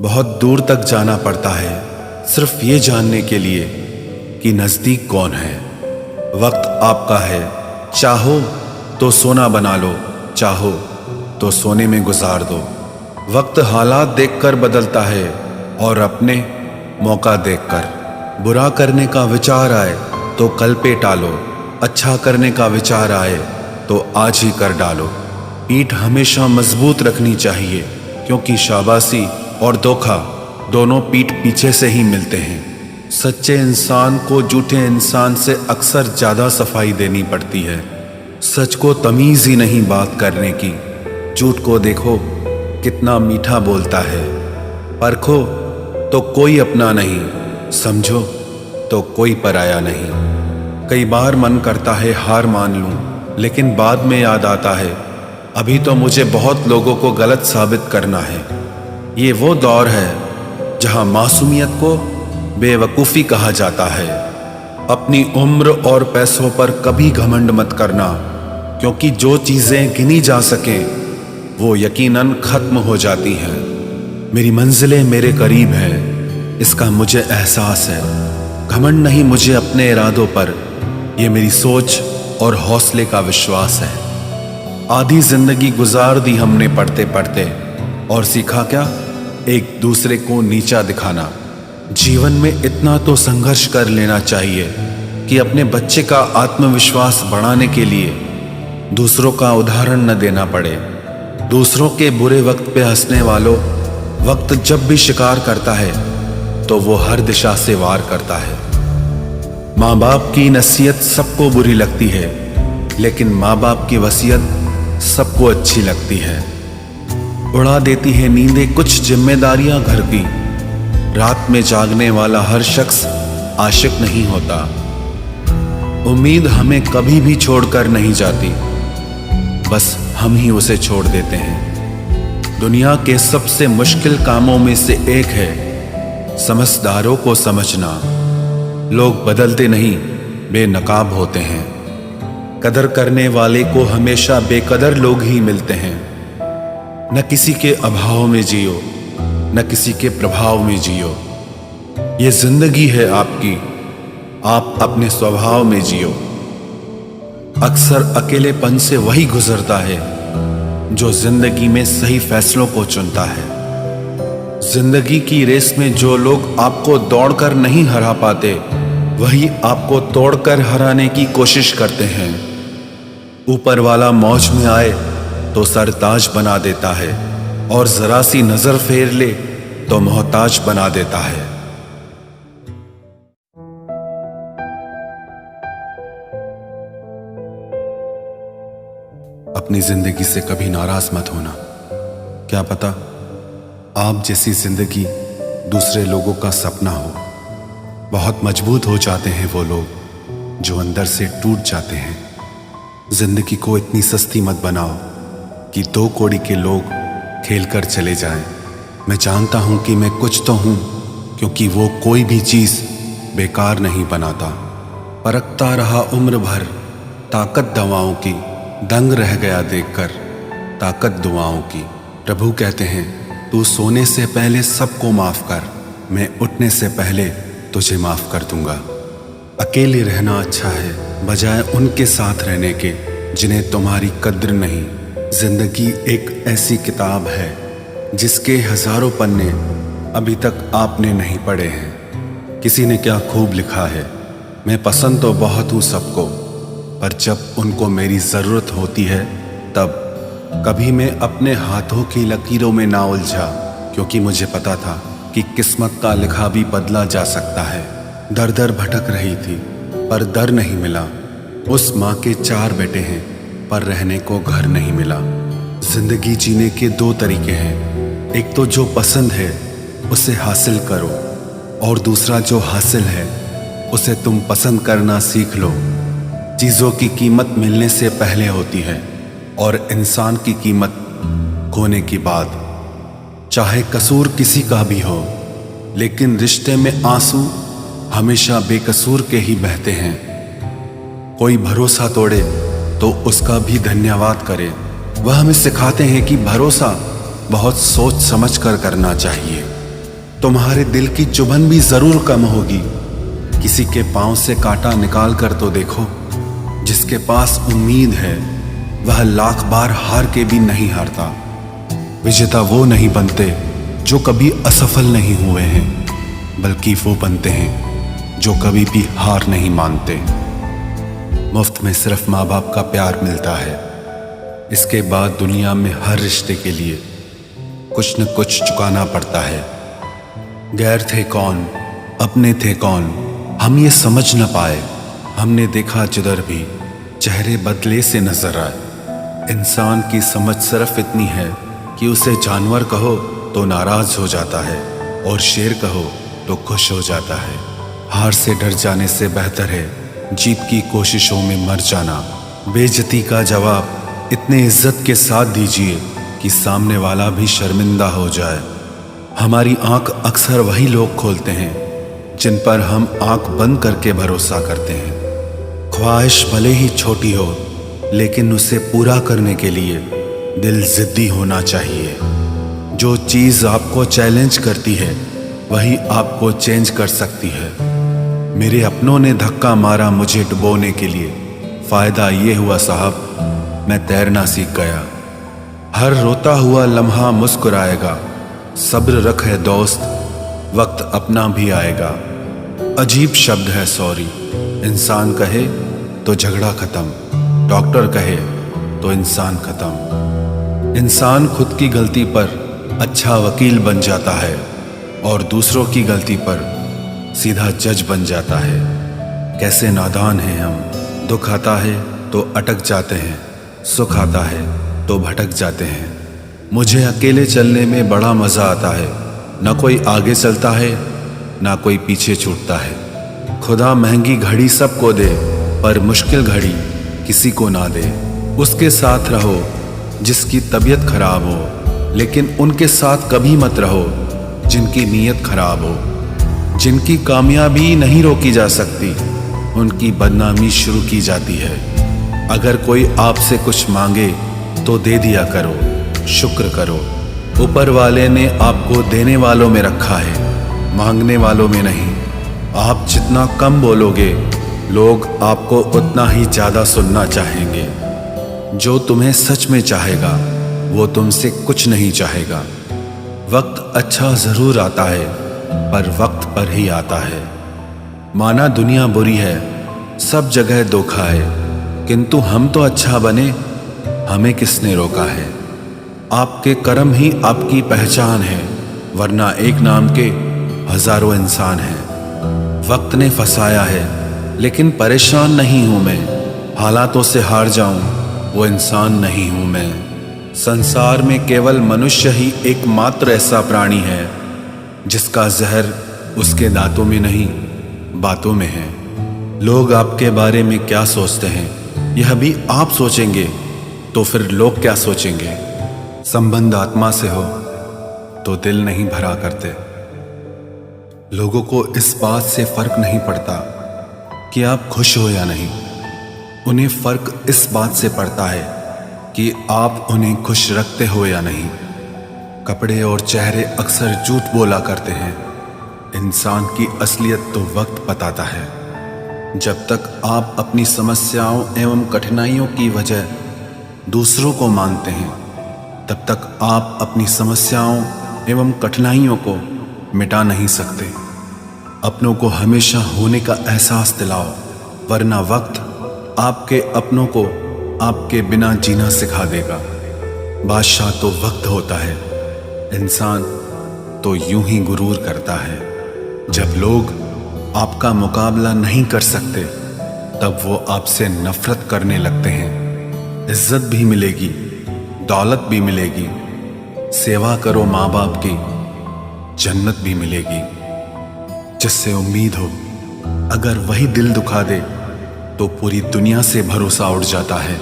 बहुत दूर तक जाना पड़ता है सिर्फ ये जानने के लिए कि नज़दीक कौन है। वक्त आपका है, चाहो तो सोना बना लो, चाहो तो सोने में गुजार दो। वक्त हालात देखकर बदलता है और अपने मौका देखकर। बुरा करने का विचार आए तो कल पे टालो, अच्छा करने का विचार आए तो आज ही कर डालो। पीठ हमेशा मजबूत रखनी चाहिए, क्योंकि शाबाशी और धोखा दोनों पीठ पीछे से ही मिलते हैं। सच्चे इंसान को झूठे इंसान से अक्सर ज़्यादा सफाई देनी पड़ती है। सच को तमीज़ ही नहीं बात करने की। झूठ को देखो कितना मीठा बोलता है। परखो तो कोई अपना नहीं, समझो तो कोई पराया नहीं। कई बार मन करता है हार मान लूं, लेकिन बाद में याद आता है अभी तो मुझे बहुत लोगों को गलत साबित करना है। ये वो दौर है जहां मासूमियत को बेवकूफ़ी कहा जाता है। अपनी उम्र और पैसों पर कभी घमंड मत करना, क्योंकि जो चीज़ें गिनी जा सकें वो यकीनन ख़त्म हो जाती हैं। मेरी मंजिलें मेरे करीब है, इसका मुझे एहसास है। घमंड नहीं मुझे अपने इरादों पर, ये मेरी सोच और हौसले का विश्वास है। आधी जिंदगी गुजार दी हमने पढ़ते पढ़ते, और सीखा क्या? एक दूसरे को नीचा दिखाना। जीवन में इतना तो संघर्ष कर लेना चाहिए कि अपने बच्चे का आत्मविश्वास बढ़ाने के लिए दूसरों का उदाहरण न देना पड़े। दूसरों के बुरे वक्त पे हंसने वालों, वक्त जब भी शिकार करता है तो वो हर दिशा से वार करता है। माँ बाप की नसीहत सबको बुरी लगती है, लेकिन माँ बाप की वसीयत सबको अच्छी लगती है। उड़ा देती है नींदें कुछ जिम्मेदारियां घर की। रात में जागने वाला हर शख्स आशिक नहीं होता। उम्मीद हमें कभी भी छोड़कर नहीं जाती, बस हम ही उसे छोड़ देते हैं। दुनिया के सबसे मुश्किल कामों में से एक है समझदारों को समझना। लोग बदलते नहीं, बेनकाब होते हैं। कदर करने वाले को हमेशा बेकदर लोग ही मिलते हैं। न किसी के अभाव में जियो, न किसी के प्रभाव में जियो। ये जिंदगी है आपकी, आप अपने स्वभाव में जियो। अक्सर अकेलेपन से वही गुजरता है जो जिंदगी में सही फैसलों को चुनता है। जिंदगी की रेस में जो लोग आपको दौड़कर नहीं हरा पाते, वही आपको तोड़कर हराने की कोशिश करते हैं। ऊपर वाला मौज में आए तो सरताज बना देता है, और जरा सी नजर फेर ले तो मोहताज बना देता है। अपनी जिंदगी से कभी नाराज मत होना। क्या पता आप जैसी जिंदगी दूसरे लोगों का सपना हो। बहुत मजबूत हो जाते हैं वो लोग जो अंदर से टूट जाते हैं। जिंदगी को इतनी सस्ती मत बनाओ कि 2 कौड़ी के लोग खेल कर चले जाएं। मैं जानता हूं कि मैं कुछ तो हूं, क्योंकि वो कोई भी चीज बेकार नहीं बनाता। परखता रहा उम्र भर ताकत दवाओं की, दंग रह गया देखकर ताकत दुआओं की। प्रभु कहते हैं तू सोने से पहले सबको माफ कर, मैं उठने से पहले तुझे माफ कर दूंगा। अकेले रहना अच्छा है बजाय उनके साथ रहने के जिन्हें तुम्हारी कद्र नहीं। जिंदगी एक ऐसी किताब है जिसके हजारों पन्ने अभी तक आपने नहीं पढ़े हैं। किसी ने क्या खूब लिखा है, मैं पसंद तो बहुत हूँ सबको, पर जब उनको मेरी ज़रूरत होती है तब। कभी मैं अपने हाथों की लकीरों में ना उलझा, क्योंकि मुझे पता था कि किस्मत का लिखा भी बदला जा सकता है। दर दर भटक रही थी पर दर नहीं मिला। उस माँ के 4 बेटे हैं पर रहने को घर नहीं मिला। जिंदगी जीने के 2 तरीके हैं, एक तो जो पसंद है उसे हासिल करो, और दूसरा जो हासिल है उसे तुम पसंद करना सीख लो। चीज़ों की कीमत मिलने से पहले होती है, और इंसान की कीमत खोने की बाद। चाहे कसूर किसी का भी हो, लेकिन रिश्ते में आंसू हमेशा बेकसूर के ही बहते हैं। कोई भरोसा तोड़े तो उसका भी धन्यवाद करे। वह हमें सिखाते हैं कि भरोसा बहुत सोच समझ कर करना चाहिए। तुम्हारे दिल की चुभन भी जरूर कम होगी। किसी के पांव से कांटा निकाल कर तो देखो। जिसके पास उम्मीद है वह लाख बार हार के भी नहीं हारता। विजेता वो नहीं बनते जो कभी असफल नहीं हुए हैं, बल्कि वो बनते हैं जो कभी भी हार नहीं मानते। मुफ्त में सिर्फ माँ बाप का प्यार मिलता है। इसके बाद दुनिया में हर रिश्ते के लिए कुछ न कुछ चुकाना पड़ता है। गैर थे कौन, अपने थे कौन, हम ये समझ न पाए। हमने देखा जिधर भी चेहरे बदले से नजर आए। इंसान की समझ सिर्फ इतनी है कि उसे जानवर कहो तो नाराज हो जाता है और शेर कहो तो खुश हो जाता है। हार से डर जाने से बेहतर है जीत की कोशिशों में मर जाना। बेइज्जती का जवाब इतने इज्जत के साथ दीजिए कि सामने वाला भी शर्मिंदा हो जाए। हमारी आंख अक्सर वही लोग खोलते हैं जिन पर हम आंख बंद करके भरोसा करते हैं। ख्वाहिश भले ही छोटी हो, लेकिन उसे पूरा करने के लिए दिल जिद्दी होना चाहिए। जो चीज़ आपको चैलेंज करती है वही आपको चेंज कर सकती है। मेरे अपनों ने धक्का मारा मुझे डुबोने के लिए। फ़ायदा ये हुआ साहब, मैं तैरना सीख गया। हर रोता हुआ लम्हा मुस्कुराएगा। सब्र रख है दोस्त, वक्त अपना भी आएगा। अजीब शब्द है सॉरी। इंसान कहे तो झगड़ा खत्म, डॉक्टर कहे तो इंसान खत्म। इंसान खुद की गलती पर अच्छा वकील बन जाता है और दूसरों की गलती पर सीधा जज बन जाता है। कैसे नादान हैं हम। दुख आता है तो अटक जाते हैं, सुख आता है तो भटक जाते हैं। मुझे अकेले चलने में बड़ा मज़ा आता है। ना कोई आगे चलता है ना कोई पीछे छूटता है। खुदा महंगी घड़ी सबको दे, पर मुश्किल घड़ी किसी को ना दे। उसके साथ रहो जिसकी तबीयत खराब हो, लेकिन उनके साथ कभी मत रहो जिनकी नीयत खराब हो। जिनकी कामयाबी नहीं रोकी जा सकती, उनकी बदनामी शुरू की जाती है। अगर कोई आपसे कुछ मांगे तो दे दिया करो, शुक्र करो। ऊपर वाले ने आपको देने वालों में रखा है, मांगने वालों में नहीं। आप जितना कम बोलोगे, लोग आपको उतना ही ज़्यादा सुनना चाहेंगे। जो तुम्हें सच में चाहेगा वो तुमसे कुछ नहीं चाहेगा। वक्त अच्छा ज़रूर आता है, पर वक्त पर ही आता है। माना दुनिया बुरी है, सब जगह धोखा है, किंतु हम तो अच्छा बने, हमें किसने रोका है। आपके कर्म ही आपकी पहचान है, वरना एक नाम के हजारों इंसान हैं। वक्त ने फंसाया है, लेकिन परेशान नहीं हूं मैं। हालातों से हार जाऊं वो इंसान नहीं हूं मैं। संसार में केवल मनुष्य ही एकमात्र ऐसा प्राणी है जिसका जहर उसके दांतों में नहीं, बातों में है। लोग आपके बारे में क्या सोचते हैं यह भी आप सोचेंगे तो फिर लोग क्या सोचेंगे। संबंध आत्मा से हो तो दिल नहीं भरा करते। लोगों को इस बात से फर्क नहीं पड़ता कि आप खुश हो या नहीं। उन्हें फर्क इस बात से पड़ता है कि आप उन्हें खुश रखते हो या नहीं। कपड़े और चेहरे अक्सर झूठ बोला करते हैं। इंसान की असलियत तो वक्त बताता है। जब तक आप अपनी समस्याओं एवं कठिनाइयों की वजह दूसरों को मानते हैं, तब तक आप अपनी समस्याओं एवं कठिनाइयों को मिटा नहीं सकते। अपनों को हमेशा होने का एहसास दिलाओ, वरना वक्त आपके अपनों को आपके बिना जीना सिखा देगा। बादशाह तो वक्त होता है, इंसान तो यूं ही गुरूर करता है। जब लोग आपका मुकाबला नहीं कर सकते, तब वो आपसे नफरत करने लगते हैं। इज्जत भी मिलेगी, दौलत भी मिलेगी। सेवा करो माँ बाप की, जन्नत भी मिलेगी। जिससे उम्मीद हो, अगर वही दिल दुखा दे तो पूरी दुनिया से भरोसा उठ जाता है।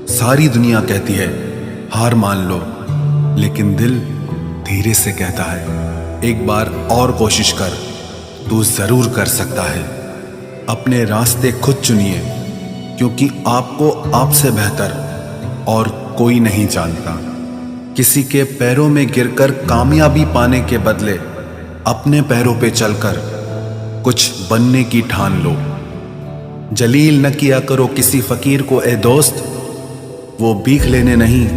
सारी दुनिया कहती है हार मान लो, लेकिन दिल धीरे से कहता है एक बार और कोशिश कर, तू जरूर कर सकता है। अपने रास्ते खुद चुनिए, क्योंकि आपको आपसे बेहतर और कोई नहीं जानता। किसी के पैरों में गिरकर कामयाबी पाने के बदले अपने पैरों पे चलकर कुछ बनने की ठान लो। जलील न किया करो किसी फकीर को ए दोस्त, वो भीख लेने नहीं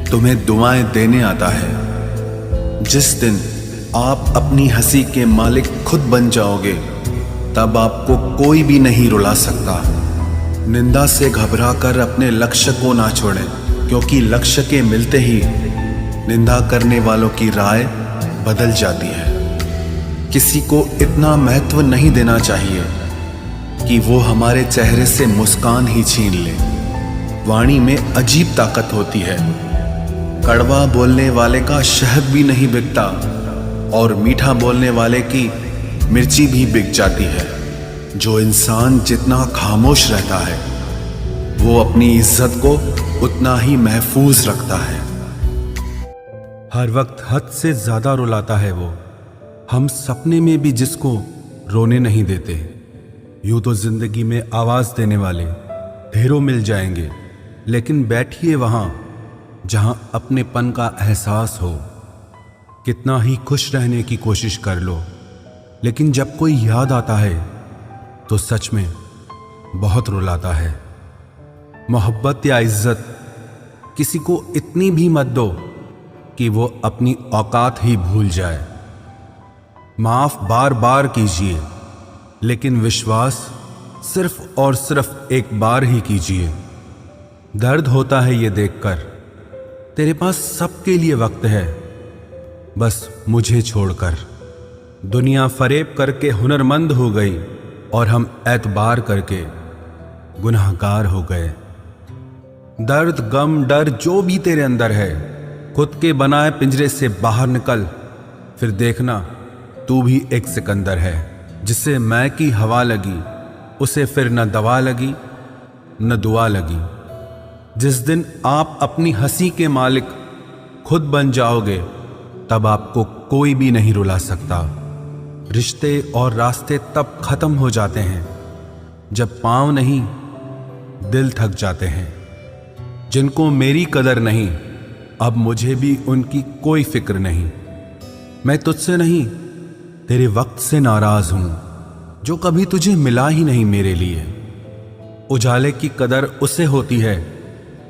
तुम्हें दुआएं देने आता है। जिस दिन आप अपनी हंसी के मालिक खुद बन जाओगे, तब आपको कोई भी नहीं रुला सकता। निंदा से घबराकर अपने लक्ष्य को ना छोड़ें, क्योंकि लक्ष्य के मिलते ही निंदा करने वालों की राय बदल जाती है। किसी को इतना महत्व नहीं देना चाहिए कि वो हमारे चेहरे से मुस्कान ही छीन ले। वाणी में अजीब ताकत होती है। कड़वा बोलने वाले का शहद भी नहीं बिकता और मीठा बोलने वाले की मिर्ची भी बिक जाती है। जो इंसान जितना खामोश रहता है, वो अपनी इज्जत को उतना ही महफूज रखता है। हर वक्त हद से ज्यादा रुलाता है वो, हम सपने में भी जिसको रोने नहीं देते। यूं तो जिंदगी में आवाज देने वाले ढेरों मिल जाएंगे, लेकिन बैठिए वहां जहां अपनेपन का एहसास हो। कितना ही खुश रहने की कोशिश कर लो, लेकिन जब कोई याद आता है तो सच में बहुत रुलाता है। मोहब्बत या इज्जत किसी को इतनी भी मत दो कि वो अपनी औकात ही भूल जाए। माफ बार बार कीजिए, लेकिन विश्वास सिर्फ और सिर्फ एक बार ही कीजिए। दर्द होता है ये देखकर तेरे पास सबके लिए वक्त है, बस मुझे छोड़कर। दुनिया फरेब करके हुनरमंद हो गई और हम एतबार करके गुनाहगार हो गए। दर्द, गम, डर जो भी तेरे अंदर है, खुद के बनाए पिंजरे से बाहर निकल, फिर देखना तू भी एक सिकंदर है। जिसे मैं की हवा लगी, उसे फिर न दवा लगी न दुआ लगी। जिस दिन आप अपनी हंसी के मालिक खुद बन जाओगे, तब आपको कोई भी नहीं रुला सकता। रिश्ते और रास्ते तब खत्म हो जाते हैं जब पांव नहीं दिल थक जाते हैं। जिनको मेरी कदर नहीं, अब मुझे भी उनकी कोई फिक्र नहीं। मैं तुझसे नहीं, तेरे वक्त से नाराज हूं जो कभी तुझे मिला ही नहीं मेरे लिए। उजाले की कदर उसे होती है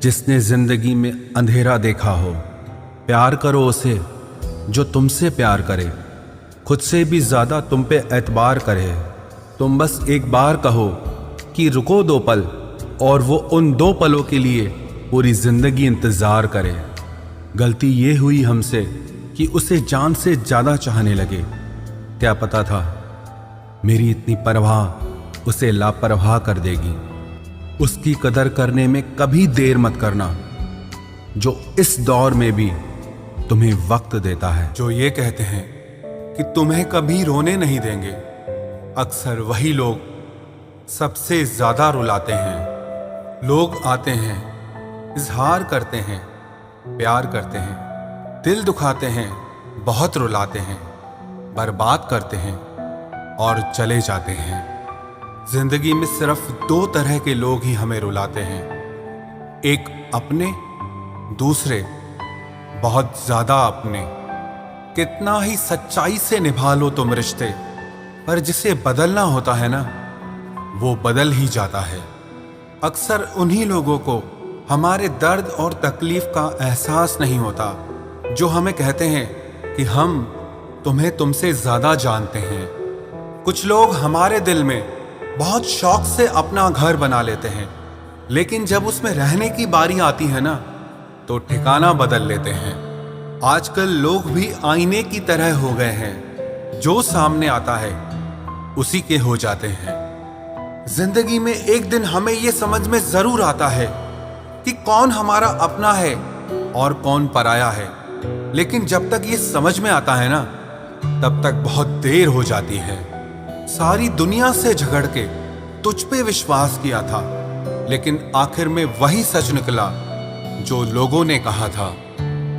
जिसने जिंदगी में अंधेरा देखा हो। प्यार करो उसे जो तुमसे प्यार करे, खुद से भी ज्यादा तुम पे एतबार करे। तुम बस एक बार कहो कि रुको 2 पल, और वो उन 2 पलों के लिए पूरी जिंदगी इंतजार करे। गलती ये हुई हमसे कि उसे जान से ज्यादा चाहने लगे। क्या पता था मेरी इतनी परवाह उसे लापरवाह कर देगी। उसकी कदर करने में कभी देर मत करना, जो इस दौर में भी तुम्हें वक्त देता है। जो ये कहते हैं कि तुम्हें कभी रोने नहीं देंगे, अक्सर वही लोग सबसे ज्यादा रुलाते हैं। लोग आते हैं, इजहार करते हैं, प्यार करते हैं, दिल दुखाते हैं, बहुत रुलाते हैं, बर्बाद करते हैं और चले जाते हैं। जिंदगी में सिर्फ 2 तरह के लोग ही हमें रुलाते हैं, एक अपने, दूसरे बहुत ज्यादा अपने। कितना ही सच्चाई से निभा लो तुम रिश्ते, पर जिसे बदलना होता है ना, वो बदल ही जाता है। अक्सर उन्हीं लोगों को हमारे दर्द और तकलीफ का एहसास नहीं होता जो हमें कहते हैं कि हम तुम्हें तुमसे ज्यादा जानते हैं। कुछ लोग हमारे दिल में बहुत शौक से अपना घर बना लेते हैं, लेकिन जब उसमें रहने की बारी आती है ना, तो ठिकाना बदल लेते हैं। आजकल लोग भी आईने की तरह हो गए हैं, जो सामने आता है उसी के हो जाते हैं। जिंदगी में एक दिन हमें यह समझ में जरूर आता है कि कौन हमारा अपना है और कौन पराया है, लेकिन जब तक ये समझ में आता है ना, तब तक बहुत देर हो जाती है। सारी दुनिया से झगड़ के तुझ पे विश्वास किया था, लेकिन आखिर में वही सच निकला जो लोगों ने कहा था।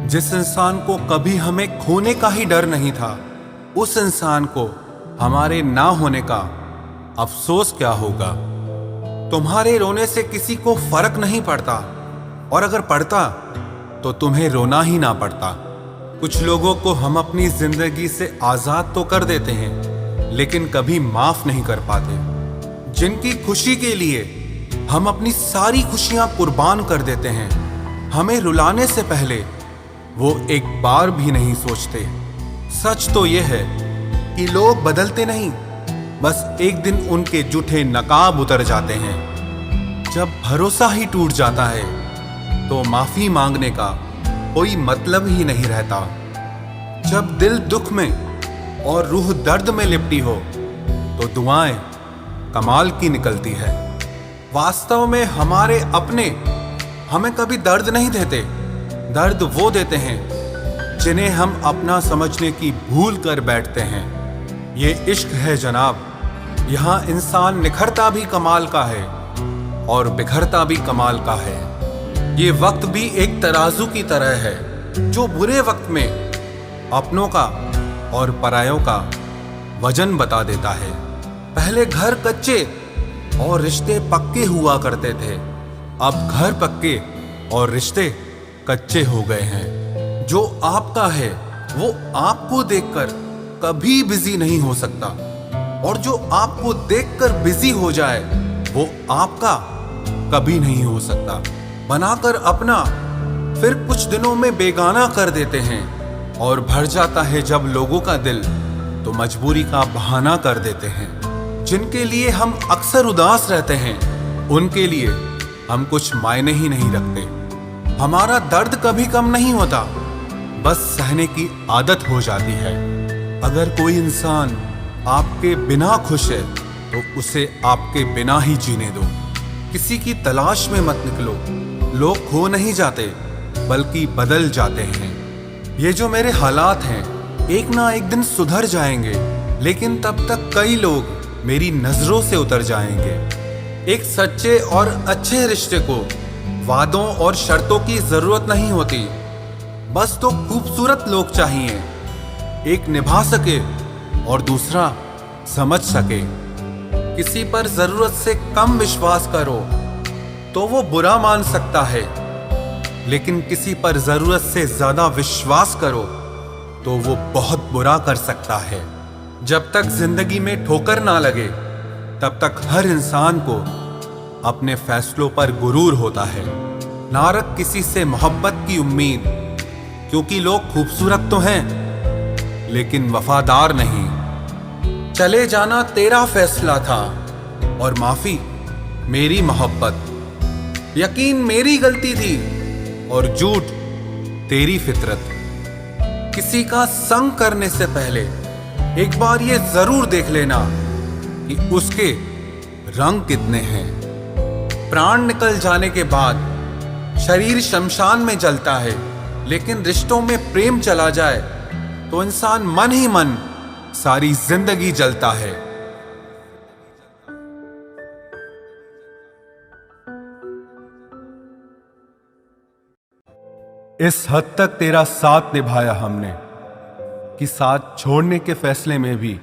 जिस इंसान को कभी हमें खोने का ही डर नहीं था, उस इंसान को हमारे ना होने का अफसोस क्या होगा। तुम्हारे रोने से किसी को फर्क नहीं पड़ता, और अगर पड़ता तो तुम्हें रोना ही ना पड़ता। कुछ लोगों को हम अपनी जिंदगी से आजाद तो कर देते हैं, लेकिन कभी माफ नहीं कर पाते। जिनकी खुशी के लिए हम अपनी सारी खुशियां कुर्बान कर देते हैं, हमें रुलाने से पहले वो एक बार भी नहीं सोचते। सच तो ये है कि लोग बदलते नहीं, बस एक दिन उनके जूठे नकाब उतर जाते हैं। जब भरोसा ही टूट जाता है तो माफी मांगने का कोई मतलब ही नहीं रहता। जब दिल दुख में और रूह दर्द में लिपटी हो तो दुआएं कमाल की निकलती है। वास्तव में हमारे अपने हमें कभी दर्द नहीं देते, दर्द वो देते हैं जिन्हें हम अपना समझने की भूल कर बैठते हैं। ये इश्क है जनाब, यहाँ इंसान निखरता भी कमाल का है और बिखरता भी कमाल का है। ये वक्त भी एक तराजू की तरह है जो बुरे वक्त में अपनों का और परायों का वजन बता देता है। पहले घर कच्चे और रिश्ते पक्के हुआ करते थे, अब घर पक्के और रिश्ते कच्चे हो गए हैं। जो आपका है वो आपको देखकर कभी बिजी नहीं हो सकता, और जो आपको देखकर बिजी हो जाए वो आपका कभी नहीं हो सकता। बनाकर अपना फिर कुछ दिनों में बेगाना कर देते हैं, और भर जाता है जब लोगों का दिल तो मजबूरी का बहाना कर देते हैं। जिनके लिए हम अक्सर उदास रहते हैं उनके लिए हम कुछ मायने ही नहीं रखते। हमारा दर्द कभी कम नहीं होता, बस सहने की आदत हो जाती है। अगर कोई इंसान आपके बिना खुश है तो उसे आपके बिना ही जीने दो। किसी की तलाश में मत निकलो, लोग खो नहीं जाते बल्कि बदल जाते हैं। ये जो मेरे हालात हैं एक ना एक दिन सुधर जाएंगे, लेकिन तब तक कई लोग मेरी नजरों से उतर जाएंगे। एक सच्चे और अच्छे रिश्ते को वादों और शर्तों की जरूरत नहीं होती, बस तो खूबसूरत लोग चाहिए, एक निभा सके और दूसरा समझ सके। किसी पर जरूरत से कम विश्वास करो तो वो बुरा मान सकता है, लेकिन किसी पर जरूरत से ज्यादा विश्वास करो तो वो बहुत बुरा कर सकता है। जब तक जिंदगी में ठोकर ना लगे तब तक हर इंसान को अपने फैसलों पर गुरूर होता है। ना रख किसी से मोहब्बत की उम्मीद, क्योंकि लोग खूबसूरत तो हैं लेकिन वफादार नहीं। चले जाना तेरा फैसला था और माफी मेरी मोहब्बत। यकीन मेरी गलती थी और झूठ तेरी फितरत। किसी का संग करने से पहले एक बार ये जरूर देख लेना कि उसके रंग कितने हैं। प्राण निकल जाने के बाद शरीर शमशान में जलता है, लेकिन रिश्तों में प्रेम चला जाए तो इंसान मन ही मन सारी जिंदगी जलता है। इस हद तक तेरा साथ निभाया हमने कि साथ छोड़ने के फैसले में भी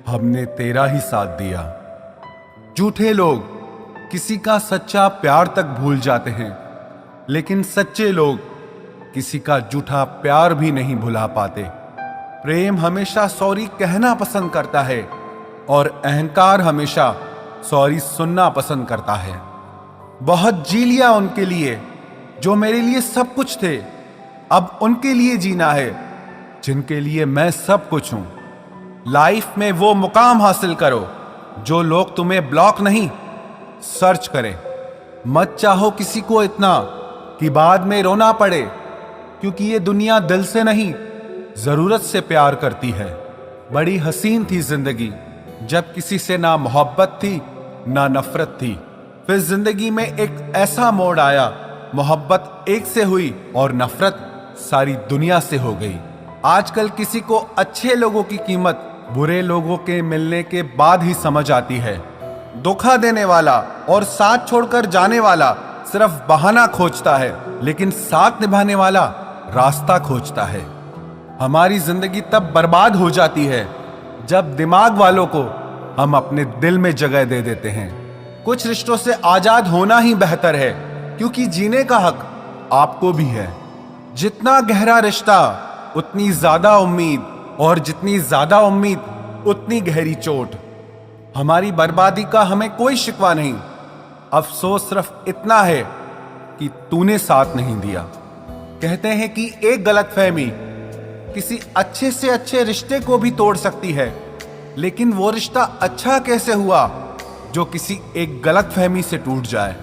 हमने तेरा ही साथ दिया। झूठे लोग किसी का सच्चा प्यार तक भूल जाते हैं, लेकिन सच्चे लोग किसी का झूठा प्यार भी नहीं भुला पाते। प्रेम हमेशा सॉरी कहना पसंद करता है और अहंकार हमेशा सॉरी सुनना पसंद करता है। बहुत जी लिया उनके लिए जो मेरे लिए सब कुछ थे, अब उनके लिए जीना है जिनके लिए मैं सब कुछ हूं। लाइफ में वो मुकाम हासिल करो जो लोग तुम्हें ब्लॉक नहीं सर्च करें। मत चाहो किसी को इतना कि बाद में रोना पड़े, क्योंकि ये दुनिया दिल से नहीं जरूरत से प्यार करती है। बड़ी हसीन थी जिंदगी जब किसी से ना मोहब्बत थी ना नफरत थी। फिर जिंदगी में एक ऐसा मोड़ आया, मोहब्बत एक से हुई और नफरत सारी दुनिया से हो गई। आजकल किसी को अच्छे लोगों की कीमत बुरे लोगों के मिलने के बाद ही समझ आती है। धोखा देने वाला और साथ छोड़कर जाने वाला सिर्फ बहाना खोजता है, लेकिन साथ निभाने वाला रास्ता खोजता है। हमारी जिंदगी तब बर्बाद हो जाती है जब दिमाग वालों को हम अपने दिल में जगह दे देते हैं। कुछ रिश्तों से आजाद होना ही बेहतर है, क्योंकि जीने का हक आपको भी है। जितना गहरा रिश्ता उतनी ज्यादा उम्मीद, और जितनी ज्यादा उम्मीद उतनी गहरी चोट। हमारी बर्बादी का हमें कोई शिकवा नहीं, अफसोस सिर्फ इतना है कि तूने साथ नहीं दिया। कहते हैं कि एक गलतफहमी किसी अच्छे से अच्छे रिश्ते को भी तोड़ सकती है, लेकिन वो रिश्ता अच्छा कैसे हुआ जो किसी एक गलतफहमी से टूट जाए।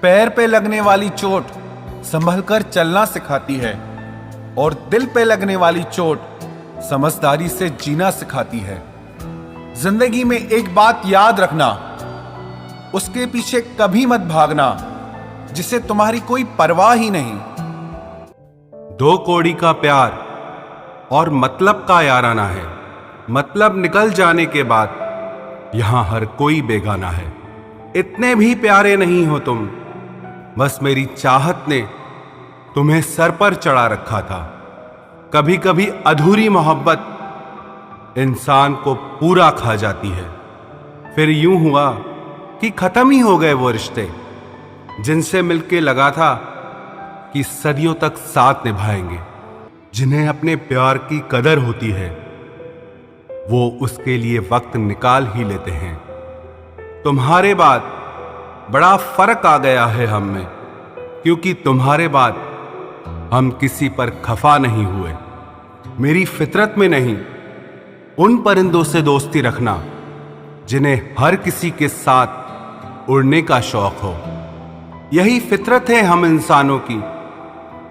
पैर पे लगने वाली चोट संभल कर चलना सिखाती है, और दिल पे लगने वाली चोट समझदारी से जीना सिखाती है। जिंदगी में एक बात याद रखना, उसके पीछे कभी मत भागना जिसे तुम्हारी कोई परवाह ही नहीं। दो कौड़ी का प्यार और मतलब का याराना है। मतलब निकल जाने के बाद यहां हर कोई बेगाना है। इतने भी प्यारे नहीं हो तुम, बस मेरी चाहत ने तुम्हें सर पर चढ़ा रखा था। कभी कभी अधूरी मोहब्बत इंसान को पूरा खा जाती है। फिर यूं हुआ कि खत्म ही हो गए वो रिश्ते जिनसे मिलके लगा था कि सदियों तक साथ निभाएंगे। जिन्हें अपने प्यार की कदर होती है वो उसके लिए वक्त निकाल ही लेते हैं। तुम्हारे बाद बड़ा फर्क आ गया है हम में, क्योंकि तुम्हारे बाद हम किसी पर खफा नहीं हुए। मेरी फितरत में नहीं उन परिंदों से दोस्ती रखना जिन्हें हर किसी के साथ उड़ने का शौक हो। यही फितरत है हम इंसानों की।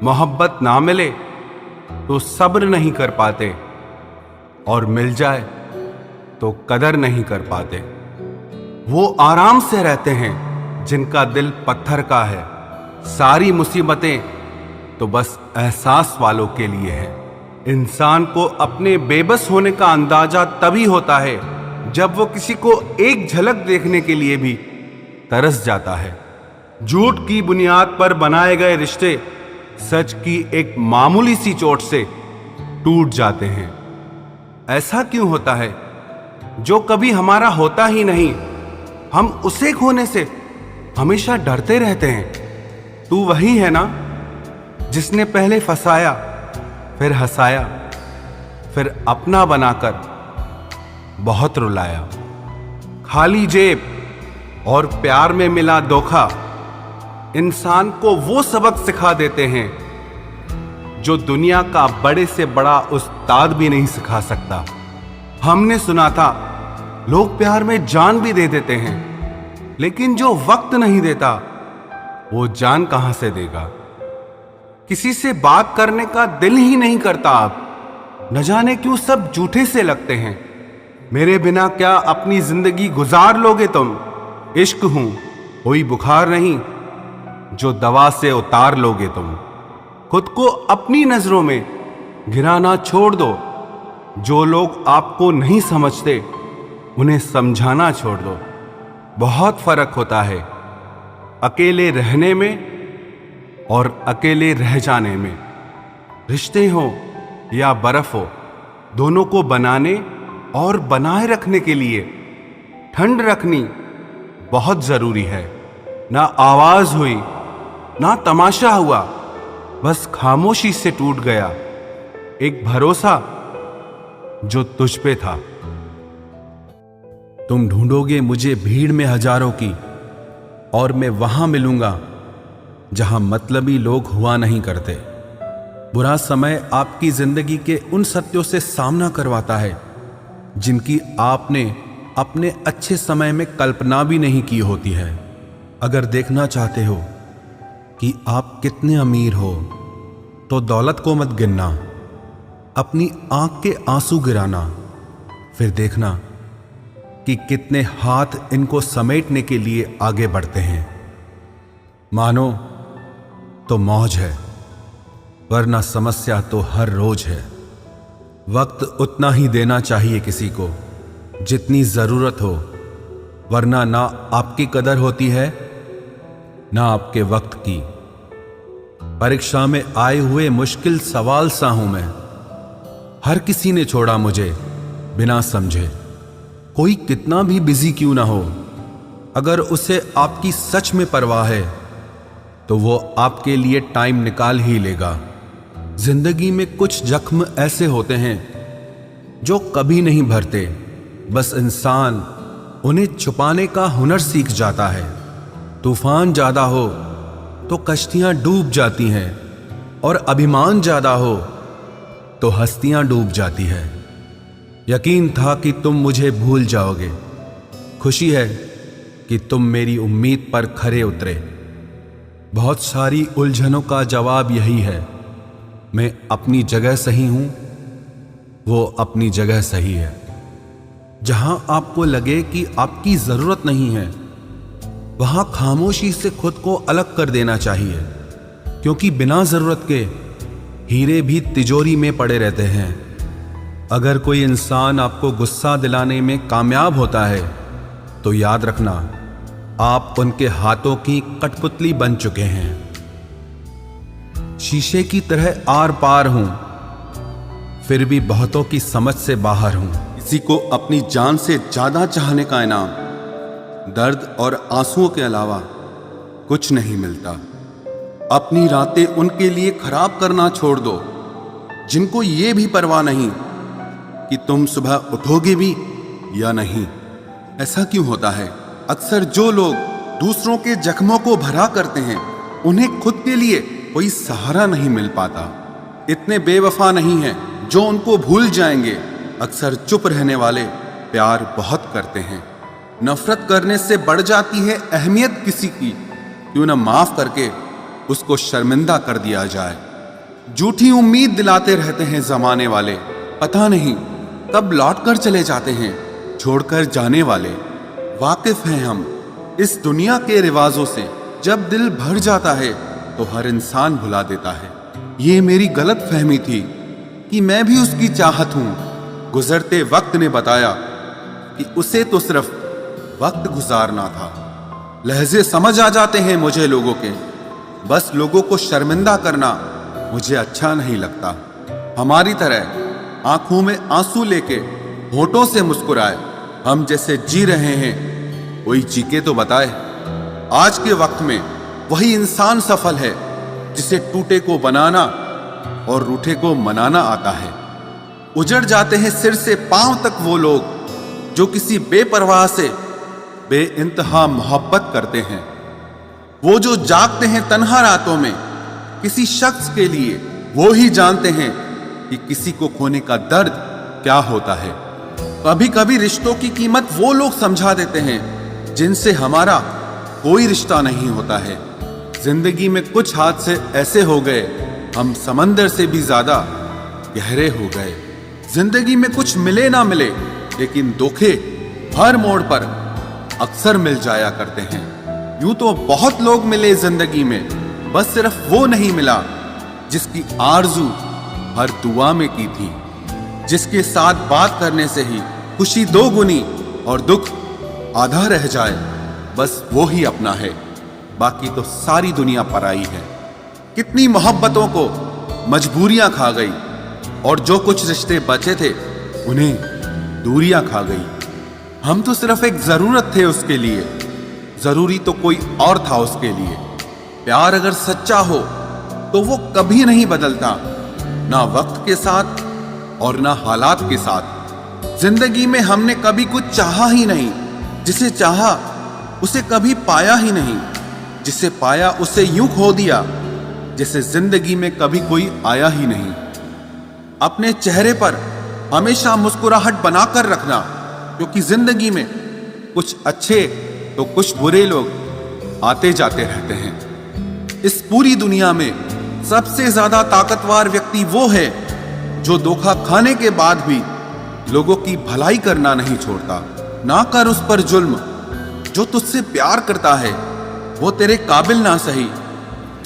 मोहब्बत ना मिले तो सब्र नहीं कर पाते, और मिल जाए तो कदर नहीं कर पाते। वो आराम से रहते हैं जिनका दिल पत्थर का है। सारी मुसीबतें तो बस एहसास वालों के लिए है। इंसान को अपने बेबस होने का अंदाजा तभी होता है जब वो किसी को एक झलक देखने के लिए भी तरस जाता है। झूठ की बुनियाद पर बनाए गए रिश्ते सच की एक मामूली सी चोट से टूट जाते हैं। ऐसा क्यों होता है? जो कभी हमारा होता ही नहीं, हम उसे खोने से हमेशा डरते रहते हैं। तू वही है ना जिसने पहले फंसाया, फिर हंसाया, फिर अपना बनाकर बहुत रुलाया। खाली जेब और प्यार में मिला धोखा इंसान को वो सबक सिखा देते हैं जो दुनिया का बड़े से बड़ा उस्ताद भी नहीं सिखा सकता। हमने सुना था लोग प्यार में जान भी दे देते हैं, लेकिन जो वक्त नहीं देता वो जान कहां से देगा। किसी से बात करने का दिल ही नहीं करता अब, न जाने क्यों सब झूठे से लगते हैं। मेरे बिना क्या अपनी जिंदगी गुजार लोगे तुम? इश्क हूं कोई बुखार नहीं जो दवा से उतार लोगे तुम। खुद को अपनी नजरों में गिराना छोड़ दो। जो लोग आपको नहीं समझते उन्हें समझाना छोड़ दो। बहुत फर्क होता है अकेले रहने में और अकेले रह जाने में। रिश्ते हो या बर्फ हो, दोनों को बनाने और बनाए रखने के लिए ठंड रखनी बहुत जरूरी है। ना आवाज हुई ना तमाशा हुआ, बस खामोशी से टूट गया एक भरोसा जो तुझ पे था। तुम ढूंढोगे मुझे भीड़ में हजारों की, और मैं वहां मिलूंगा जहां मतलबी लोग हुआ नहीं करते। बुरा समय आपकी जिंदगी के उन सत्यों से सामना करवाता है जिनकी आपने अपने अच्छे समय में कल्पना भी नहीं की होती है। अगर देखना चाहते हो कि आप कितने अमीर हो तो दौलत को मत गिनना, अपनी आंख के आंसू गिराना। फिर देखना कि कितने हाथ इनको समेटने के लिए आगे बढ़ते हैं। मानो तो मौज है, वरना समस्या तो हर रोज है। वक्त उतना ही देना चाहिए किसी को जितनी जरूरत हो, वरना ना आपकी कदर होती है ना आपके वक्त की। परीक्षा में आए हुए मुश्किल सवाल सा हूं मैं। हर किसी ने छोड़ा मुझे बिना समझे। कोई कितना भी बिजी क्यों ना हो, अगर उसे आपकी सच में परवाह है तो वो आपके लिए टाइम निकाल ही लेगा। जिंदगी में कुछ जख्म ऐसे होते हैं जो कभी नहीं भरते, बस इंसान उन्हें छुपाने का हुनर सीख जाता है। तूफान ज्यादा हो तो कश्तियां डूब जाती हैं और अभिमान ज्यादा हो तो हस्तियां डूब जाती है। यकीन था कि तुम मुझे भूल जाओगे, खुशी है कि तुम मेरी उम्मीद पर खरे उतरे। बहुत सारी उलझनों का जवाब यही है, मैं अपनी जगह सही हूं, वो अपनी जगह सही है। जहां आपको लगे कि आपकी जरूरत नहीं है, वहां खामोशी से खुद को अलग कर देना चाहिए, क्योंकि बिना जरूरत के हीरे भी तिजोरी में पड़े रहते हैं। अगर कोई इंसान आपको गुस्सा दिलाने में कामयाब होता है तो याद रखना, आप उनके हाथों की कठपुतली बन चुके हैं। शीशे की तरह आर पार हूं, फिर भी बहुतों की समझ से बाहर हूं। किसी को अपनी जान से ज्यादा चाहने का इनाम दर्द और आंसुओं के अलावा कुछ नहीं मिलता। अपनी रातें उनके लिए खराब करना छोड़ दो जिनको ये भी परवाह नहीं कि तुम सुबह उठोगे भी या नहीं। ऐसा क्यों होता है? अक्सर जो लोग दूसरों के जख्मों को भरा करते हैं, उन्हें खुद के लिए कोई सहारा नहीं मिल पाता। इतने बेवफा नहीं हैं जो उनको भूल जाएंगे। अक्सर चुप रहने वाले प्यार बहुत करते हैं। नफरत करने से बढ़ जाती है अहमियत किसी की, क्यों न माफ करके उसको शर्मिंदा कर दिया जाए। झूठी उम्मीद दिलाते रहते हैं जमाने वाले, पता नहीं कब लौट कर चले जाते हैं छोड़कर जाने वाले। वाकिफ हैं हम इस दुनिया के रिवाजों से, जब दिल भर जाता है तो हर इंसान भुला देता है। ये मेरी गलत फहमी थी कि मैं भी उसकी चाहत हूं। गुजरते वक्त ने बताया कि उसे तो सिर्फ वक्त गुजारना था। लहजे समझ आ जाते हैं मुझे लोगों के, बस लोगों को शर्मिंदा करना मुझे अच्छा नहीं लगता। हमारी तरह आंखों में आंसू लेके होठों से मुस्कुराए, हम जैसे जी रहे हैं कोई चीखे तो बताए। आज के वक्त में वही इंसान सफल है जिसे टूटे को बनाना और रूठे को मनाना आता है। उजड़ जाते हैं सिर से पांव तक वो लोग जो किसी बेपरवाह से बेइंतहा मोहब्बत करते हैं। वो जो जागते हैं तन्हा रातों में किसी शख्स के लिए, वो ही जानते हैं कि किसी को खोने का दर्द क्या होता है। कभी कभी रिश्तों की कीमत वो लोग समझा देते हैं जिनसे हमारा कोई रिश्ता नहीं होता है। जिंदगी में कुछ हादसे ऐसे हो गए, हम समंदर से भी ज्यादा गहरे हो गए। जिंदगी में कुछ मिले ना मिले, लेकिन धोखे हर मोड़ पर अक्सर मिल जाया करते हैं। यूं तो बहुत लोग मिले जिंदगी में, बस सिर्फ वो नहीं मिला जिसकी आरजू हर दुआ में की थी, जिसके साथ बात करने से ही खुशी दो गुनी और दुख आधा रह जाए। बस वो ही अपना है, बाकी तो सारी दुनिया पराई है। कितनी मोहब्बतों को मजबूरियां खा गई और जो कुछ रिश्ते बचे थे उन्हें दूरियां खा गई। हम तो सिर्फ एक जरूरत थे उसके लिए, जरूरी तो कोई और था उसके लिए। प्यार अगर सच्चा हो तो वो कभी नहीं बदलता, ना वक्त के साथ और ना हालात के साथ। जिंदगी में हमने कभी कुछ चाहा ही नहीं, जिसे चाहा उसे कभी पाया ही नहीं, जिसे पाया उसे यूं खो दिया जैसे जिंदगी में कभी कोई आया ही नहीं। अपने चेहरे पर हमेशा मुस्कुराहट बनाकर रखना, क्योंकि जिंदगी में कुछ अच्छे तो कुछ बुरे लोग आते जाते रहते हैं। इस पूरी दुनिया में सबसे ज्यादा ताकतवर व्यक्ति वो है जो धोखा खाने के बाद भी लोगों की भलाई करना नहीं छोड़ता। ना कर उस पर जुल्म जो तुझसे प्यार करता है, वो तेरे काबिल ना सही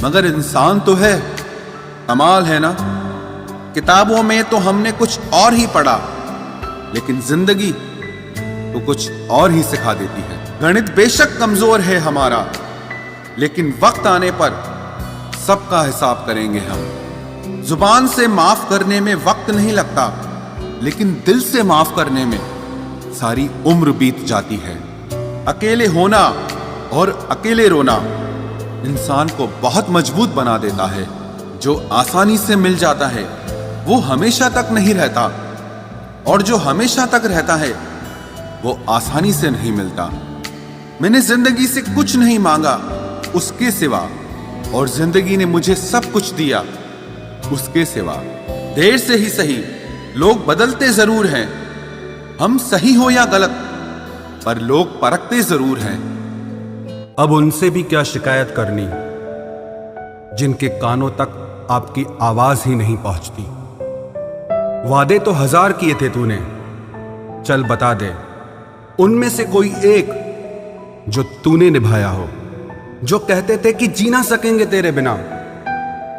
मगर इंसान तो है। कमाल है ना, किताबों में तो हमने कुछ और ही पढ़ा, लेकिन जिंदगी तो कुछ और ही सिखा देती है। गणित बेशक कमजोर है हमारा, लेकिन वक्त आने पर सबका हिसाब करेंगे हम। जुबान से माफ करने में वक्त नहीं लगता, लेकिन दिल से माफ करने में सारी उम्र बीत जाती है। अकेले होना और अकेले रोना इंसान को बहुत मजबूत बना देता है। जो आसानी से मिल जाता है वो हमेशा तक नहीं रहता, और जो हमेशा तक रहता है वो आसानी से नहीं मिलता। मैंने जिंदगी से कुछ नहीं मांगा उसके सिवा, और जिंदगी ने मुझे सब कुछ दिया उसके सिवा। देर से ही सही, लोग बदलते जरूर हैं, हम सही हो या गलत, पर लोग परखते जरूर हैं। अब उनसे भी क्या शिकायत करनी जिनके कानों तक आपकी आवाज ही नहीं पहुंचती। वादे तो 1000 किए थे तूने, चल बता दे उनमें से कोई एक जो तूने निभाया हो। जो कहते थे कि जी ना सकेंगे तेरे बिना,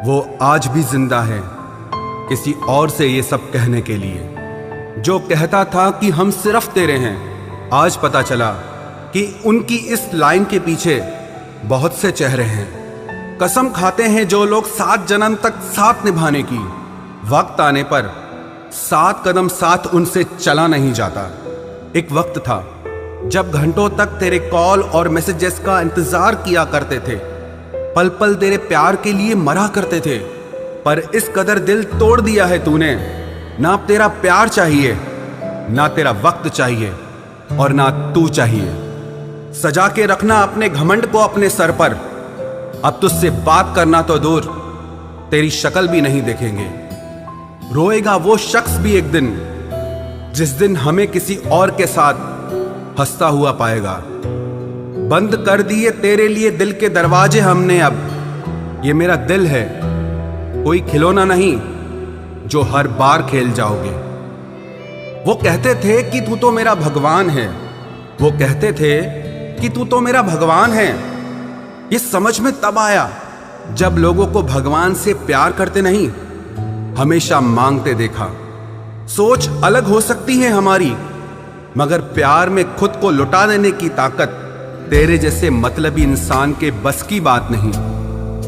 वो आज भी जिंदा है किसी और से ये सब कहने के लिए। जो कहता था कि हम सिर्फ तेरे हैं, आज पता चला कि उनकी इस लाइन के पीछे बहुत से चेहरे हैं। कसम खाते हैं जो लोग 7 जन्म तक साथ निभाने की, वक्त आने पर 7 कदम साथ उनसे चला नहीं जाता। एक वक्त था जब घंटों तक तेरे कॉल और मैसेजेस का इंतजार किया करते थे, पल पल तेरे प्यार के लिए मरा करते थे, पर इस कदर दिल तोड़ दिया है तूने। ना अब तेरा प्यार चाहिए, ना तेरा वक्त चाहिए, और ना तू चाहिए। सजा के रखना अपने घमंड को अपने सर पर। अब तुझसे बात करना तो दूर, तेरी शक्ल भी नहीं देखेंगे। रोएगा वो शख्स भी एक दिन, जिस दिन हमें किसी और के साथ हंसता हुआ पाएगा। बंद कर दिए तेरे लिए दिल के दरवाजे हमने अब। ये मेरा दिल है, कोई खिलौना नहीं जो हर बार खेल जाओगे। वो कहते थे कि तू तो मेरा भगवान है, वो कहते थे कि तू तो मेरा भगवान है। ये समझ में तब आया जब लोगों को भगवान से प्यार करते नहीं, हमेशा मांगते देखा। सोच अलग हो सकती है हमारी, मगर प्यार में खुद को लुटा देने की ताकत तेरे जैसे मतलबी इंसान के बस की बात नहीं।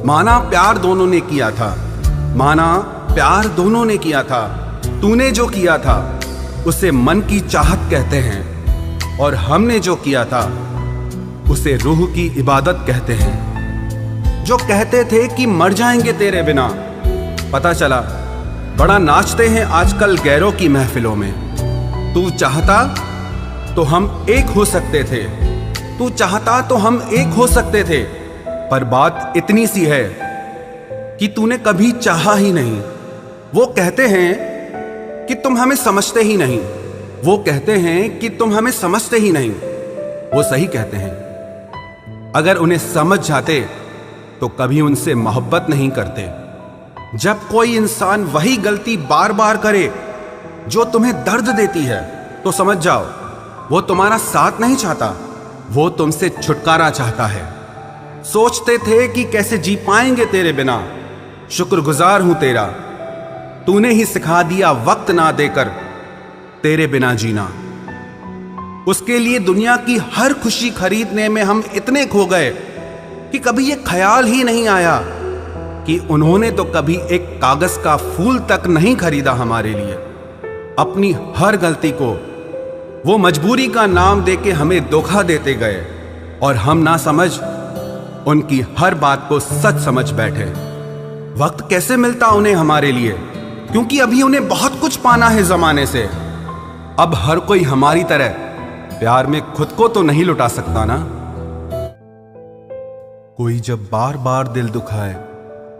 माना प्यार दोनों ने किया था, माना प्यार दोनों ने किया था। तूने जो किया था उसे मन की चाहत कहते हैं, और हमने जो किया था उसे रूह की इबादत कहते हैं। जो कहते थे कि मर जाएंगे तेरे बिना, पता चला बड़ा नाचते हैं आजकल गैरों की महफिलों में। तू चाहता तो हम एक हो सकते थे, तू चाहता तो हम एक हो सकते थे, पर बात इतनी सी है कि तूने कभी चाहा ही नहीं। वो कहते हैं कि तुम हमें समझते ही नहीं, वो कहते हैं कि तुम हमें समझते ही नहीं। वो सही कहते हैं। अगर उन्हें समझ जाते तो कभी उनसे मोहब्बत नहीं करते। जब कोई इंसान वही गलती बार बार करे जो तुम्हें दर्द देती है, तो समझ जाओ वो तुम्हारा साथ नहीं चाहता, वो तुमसे छुटकारा चाहता है। सोचते थे कि कैसे जी पाएंगे तेरे बिना, शुक्रगुजार हूं तेरा, तूने ही सिखा दिया वक्त ना देकर तेरे बिना जीना। उसके लिए दुनिया की हर खुशी खरीदने में हम इतने खो गए कि कभी ये ख्याल ही नहीं आया कि उन्होंने तो कभी एक कागज का फूल तक नहीं खरीदा हमारे लिए। अपनी हर गलती को वो मजबूरी का नाम देके हमें धोखा देते गए, और हम ना समझ उनकी हर बात को सच समझ बैठे। वक्त कैसे मिलता उन्हें हमारे लिए, क्योंकि अभी उन्हें बहुत कुछ पाना है जमाने से। अब हर कोई हमारी तरह प्यार में खुद को तो नहीं लुटा सकता ना। कोई जब बार बार दिल दुखाए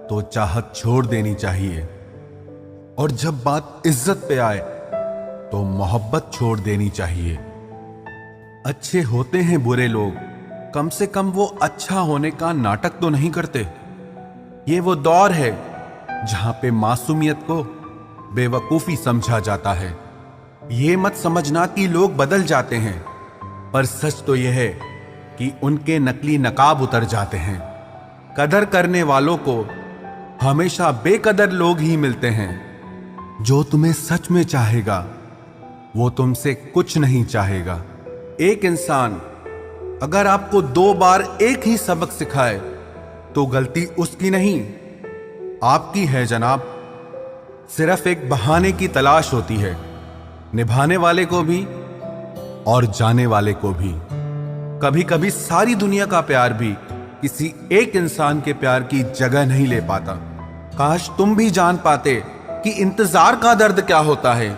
तो चाहत छोड़ देनी चाहिए, और जब बात इज्जत पे आए तो मोहब्बत छोड़ देनी चाहिए। अच्छे होते हैं बुरे लोग, कम से कम वो अच्छा होने का नाटक तो नहीं करते। ये वो दौर है जहां पे मासूमियत को बेवकूफी समझा जाता है। ये मत समझना कि लोग बदल जाते हैं, पर सच तो यह है कि उनके नकली नकाब उतर जाते हैं। कदर करने वालों को हमेशा बेकदर लोग ही मिलते हैं। जो तुम्हें सच में चाहेगा वो तुमसे कुछ नहीं चाहेगा। एक इंसान अगर आपको 2 बार एक ही सबक सिखाए तो गलती उसकी नहीं, आपकी है जनाब। सिर्फ एक बहाने की तलाश होती है, निभाने वाले को भी और जाने वाले को भी। कभी कभी सारी दुनिया का प्यार भी किसी एक इंसान के प्यार की जगह नहीं ले पाता। काश तुम भी जान पाते कि इंतजार का दर्द क्या होता है,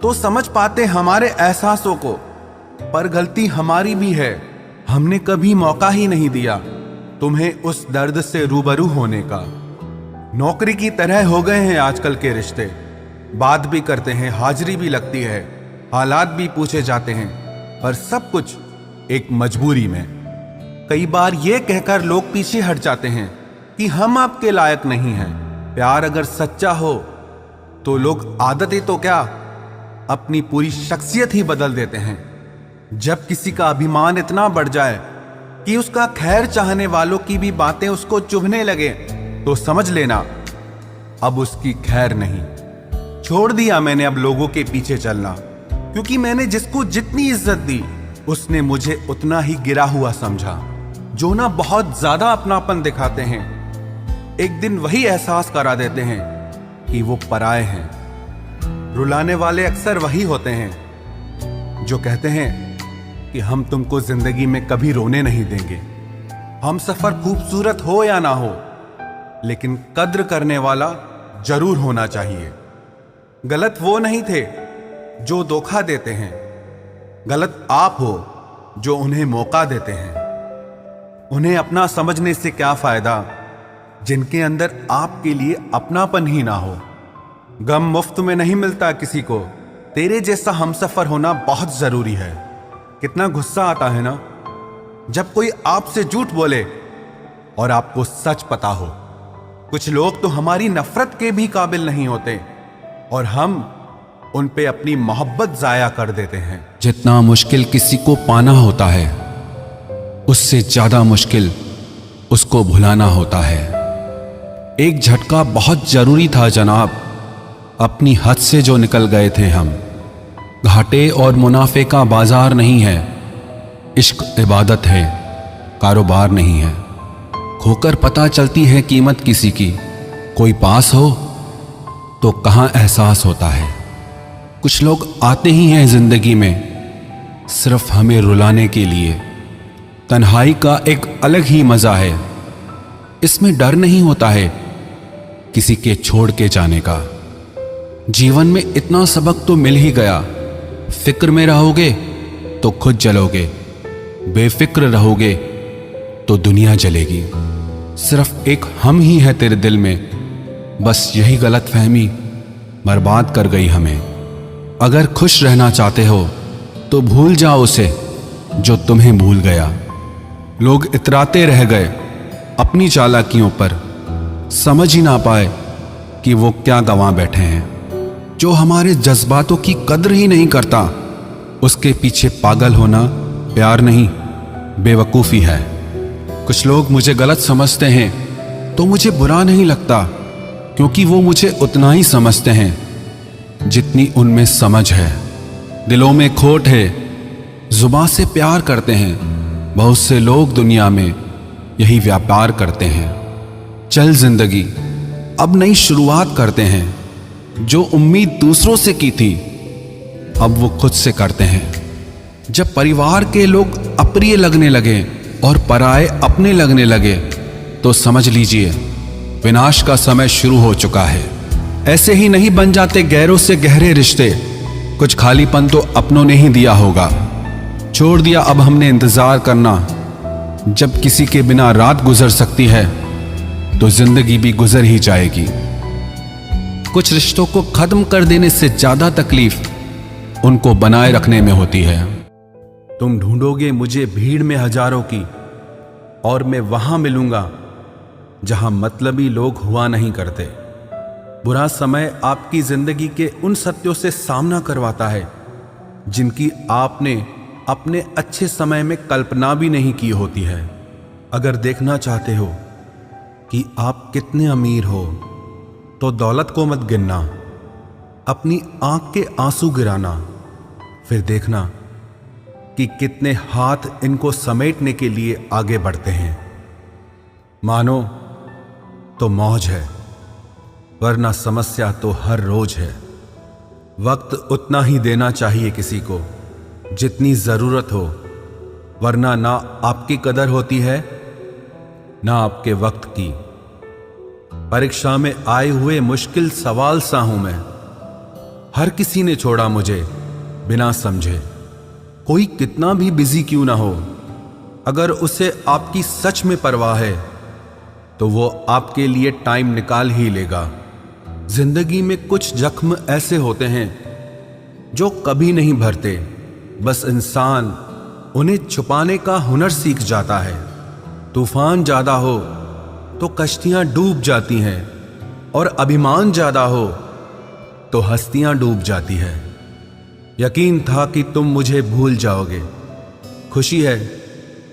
तो समझ पाते हमारे एहसासों को। पर गलती हमारी भी है, हमने कभी मौका ही नहीं दिया तुम्हें उस दर्द से रूबरू होने का। नौकरी की तरह हो गए हैं आजकल के रिश्ते, बात भी करते हैं, हाजिरी भी लगती है, हालात भी पूछे जाते हैं, पर सब कुछ एक मजबूरी में। कई बार ये कहकर लोग पीछे हट जाते हैं कि हम आपके लायक नहीं हैं। प्यार अगर सच्चा हो तो लोग आदतें तो क्या, अपनी पूरी शख्सियत ही बदल देते हैं। जब किसी का अभिमान इतना बढ़ जाए कि उसका खैर चाहने वालों की भी बातें उसको चुभने लगे, तो समझ लेना अब उसकी खैर नहीं। छोड़ दिया मैंने अब लोगों के पीछे चलना, क्योंकि मैंने जिसको जितनी इज्जत दी उसने मुझे उतना ही गिरा हुआ समझा। जो ना बहुत ज्यादा अपनापन दिखाते हैं, एक दिन वही एहसास करा देते हैं कि वो पराए हैं। रुलाने वाले अक्सर वही होते हैं जो कहते हैं कि हम तुमको जिंदगी में कभी रोने नहीं देंगे। हम सफर खूबसूरत हो या ना हो, लेकिन कद्र करने वाला जरूर होना चाहिए। गलत वो नहीं थे जो धोखा देते हैं, गलत आप हो जो उन्हें मौका देते हैं। उन्हें अपना समझने से क्या फायदा जिनके अंदर आपके लिए अपनापन ही ना हो। गम मुफ्त में नहीं मिलता किसी को, तेरे जैसा हमसफर होना बहुत जरूरी है। कितना गुस्सा आता है ना जब कोई आपसे झूठ बोले और आपको सच पता हो। कुछ लोग तो हमारी नफरत के भी काबिल नहीं होते और हम उन पे अपनी मोहब्बत जाया कर देते हैं। जितना मुश्किल किसी को पाना होता है, उससे ज्यादा मुश्किल उसको भुलाना होता है। एक झटका बहुत जरूरी था जनाब, अपनी हद से जो निकल गए थे हम। घाटे और मुनाफे का बाजार नहीं है, इश्क इबादत है, कारोबार नहीं है। खोकर पता चलती है कीमत किसी की, कोई पास हो तो कहाँ एहसास होता है। कुछ लोग आते ही हैं जिंदगी में सिर्फ हमें रुलाने के लिए। तन्हाई का एक अलग ही मजा है, इसमें डर नहीं होता है किसी के छोड़ के जाने का। जीवन में इतना सबक तो मिल ही गया, फिक्र में रहोगे तो खुद जलोगे, बेफिक्र रहोगे तो दुनिया जलेगी। सिर्फ एक हम ही है तेरे दिल में, बस यही गलतफहमी बर्बाद कर गई हमें। अगर खुश रहना चाहते हो तो भूल जाओ उसे जो तुम्हें भूल गया। लोग इतराते रह गए अपनी चालाकियों पर, समझ ही ना पाए कि वो क्या गंवा बैठे हैं। जो हमारे जज्बातों की कद्र ही नहीं करता, उसके पीछे पागल होना प्यार नहीं, बेवकूफ़ी है। कुछ लोग मुझे गलत समझते हैं तो मुझे बुरा नहीं लगता, क्योंकि वो मुझे उतना ही समझते हैं जितनी उनमें समझ है। दिलों में खोट है, जुबान से प्यार करते हैं, बहुत से लोग दुनिया में यही व्यापार करते हैं। चल जिंदगी अब नई शुरुआत करते हैं, जो उम्मीद दूसरों से की थी अब वो खुद से करते हैं। जब परिवार के लोग अप्रिय लगने लगे और पराये अपने लगने लगे, तो समझ लीजिए विनाश का समय शुरू हो चुका है। ऐसे ही नहीं बन जाते गैरों से गहरे रिश्ते, कुछ खालीपन तो अपनों ने ही दिया होगा। छोड़ दिया अब हमने इंतजार करना, जब किसी के बिना रात गुजर सकती है तो जिंदगी भी गुजर ही जाएगी। कुछ रिश्तों को खत्म कर देने से ज्यादा तकलीफ उनको बनाए रखने में होती है। तुम ढूंढोगे मुझे भीड़ में हजारों की, और मैं वहां मिलूंगा जहां मतलबी लोग हुआ नहीं करते। बुरा समय आपकी जिंदगी के उन सत्यों से सामना करवाता है जिनकी आपने अपने अच्छे समय में कल्पना भी नहीं की होती है। अगर देखना चाहते हो कि आप कितने अमीर हो, तो दौलत को मत गिनना, अपनी आंख के आंसू गिराना, फिर देखना कि कितने हाथ इनको समेटने के लिए आगे बढ़ते हैं। मानो तो मौज है, वरना समस्या तो हर रोज है। वक्त उतना ही देना चाहिए किसी को जितनी जरूरत हो, वरना ना आपकी कदर होती है ना आपके वक्त की। परीक्षा में आए हुए मुश्किल सवाल सा हूं मैं। हर किसी ने छोड़ा मुझे बिना समझे। कोई कितना भी बिजी क्यों ना हो, अगर उसे आपकी सच में परवाह है तो वो आपके लिए टाइम निकाल ही लेगा। जिंदगी में कुछ जख्म ऐसे होते हैं जो कभी नहीं भरते, बस इंसान उन्हें छुपाने का हुनर सीख जाता है। तूफान ज्यादा हो तो कश्तियां डूब जाती हैं, और अभिमान ज्यादा हो तो हस्तियां डूब जाती है। यकीन था कि तुम मुझे भूल जाओगे। खुशी है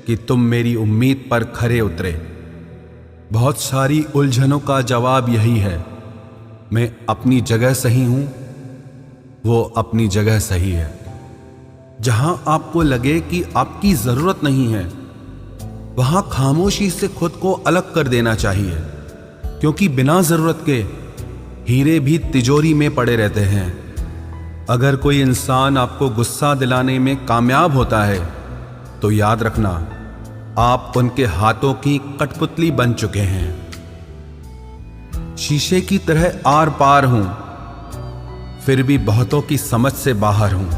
कि तुम मेरी उम्मीद पर खरे उतरे। बहुत सारी उलझनों का जवाब यही है, मैं अपनी जगह सही हूं, वो अपनी जगह सही है। जहां आपको लगे कि आपकी जरूरत नहीं है, वहां खामोशी से खुद को अलग कर देना चाहिए, क्योंकि बिना जरूरत के हीरे भी तिजोरी में पड़े रहते हैं। अगर कोई इंसान आपको गुस्सा दिलाने में कामयाब होता है तो याद रखना, आप उनके हाथों की कठपुतली बन चुके हैं। शीशे की तरह आर पार हूं, फिर भी बहुतों की समझ से बाहर हूं।